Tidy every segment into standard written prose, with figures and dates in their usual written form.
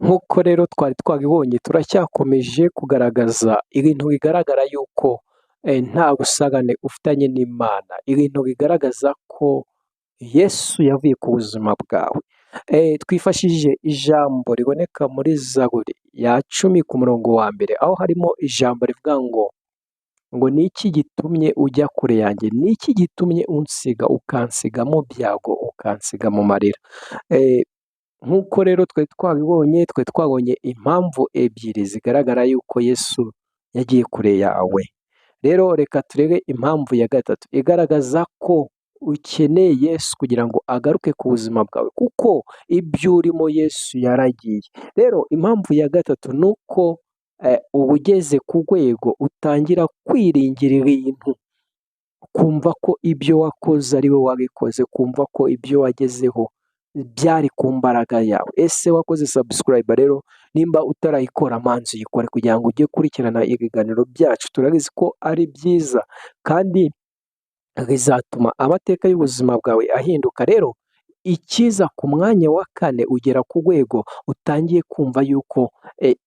Nk'uko rero twari twabibonye turacyakomeje kugaragaza ibintu bigaragara yuko nta busabane ufitanye n'Imana, ibintu bigaragaza ko Yesu yavuye ku buzima bwawe. Twifashishije ijambo riboneka muri Zaburi ya 10 ku murongo wa mbere, aho harimo ijambo rivuga ngo ni iki gitumye ujya kure yanjye, ni iki gitumye unsiga ukansiga mu byago, ukansiga mu marira. Nk'uko rero twari twabonye impamvu ebyiri zigaragara yuko Yesu yagiye kure yawe. Rero reka turebe impamvu ya gatatu igaragaza ko ukeneye Yesu kugira ngo agaruke ku buzima bwawe, kuko ibyo urimo Yesu yaragiye. Rero impamvu ya gatatu ni uko uba ugeze ku rwego utangira kwiringira ibintu, kumva ko ibyo wakoze ari we wabikoze, kumva ko ibyo wagezeho byari ku mbaraga yawe. Ese wakoze subscribe? Rero nimba utarayikora manzi uyikore kugira ngo ujye ukurikirana ibiganiro byacu. Turabizi ko ari byiza kandi bizatuma amateka y'ubuzima bwawe ahinduka. Rero ikiza ku mwanya wa kane, ugera ku rwego utangiye kumva yuko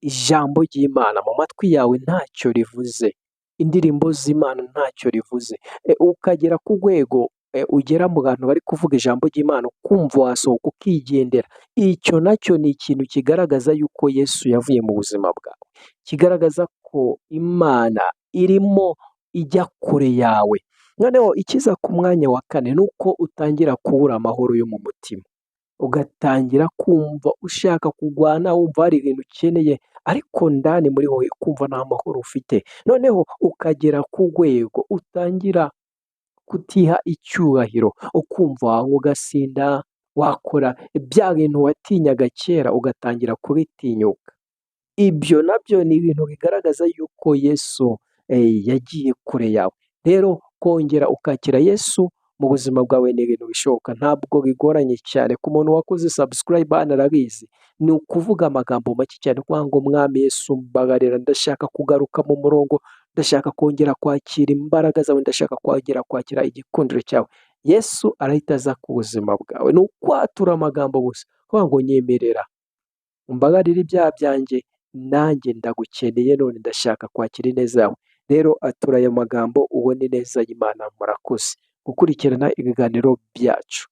ijambo ry'Imana mu matwi yawe ntacyo rivuze, indirimbo z'Imana ntacyo rivuze, ukagera ku rwego ugera mu bantu bari kuvuga ijambo ry'Imana ukumva wasohoka ukigendera. Icyo nacyo ni ikintu kigaragaza yuko Yesu yavuye mu buzima bwawe, kigaragaza ko Imana irimo ijya kure yawe. Noneho ikiza ku mwanya wa kane ni uko utangira kubura amahoro yo mu mutima, ugatangira kumva ushaka kurwana, wumva hari ibintu ukeneye ariko ndani muri wowe ukumva nta mahoro ufite. Noneho ukagera ku rwego utangira kutiha icyubahiro, ukumva wanywa ugasinda, wakora bya bintu watinyaga kera ugatangira kubitinyuka. Ibyo nabyo ni ibintu bigaragaza yuko Yesu yagiye kure yawe. Rero kongera ukakira Yesu mu buzima bwawe ni ibintu bishoboka, ntabwo bigoranye cyane. Ku muntu wakoze subscribe hano arabizi, ni ukuvuga amagambo make cyane kuvuga ngo mwami Yesu mbabarira, ndashaka kugaruka mu murongo, ndashaka kongera kwakira imbaraga zawe, ndashaka kongera kwakira igikundiro cyawe. Yesu arahita aza ku buzima bwawe. Ni ukwatura amagambo gusa kuvuga ngo nyemerera umbabarire ibyaha byanjye, nanjye ndagukeneye, none ndashaka kwakira ineza yawe. Rero atura ayo magambo ubone neza y'Imana. Murakoze gukurikirana ibiganiro byacu.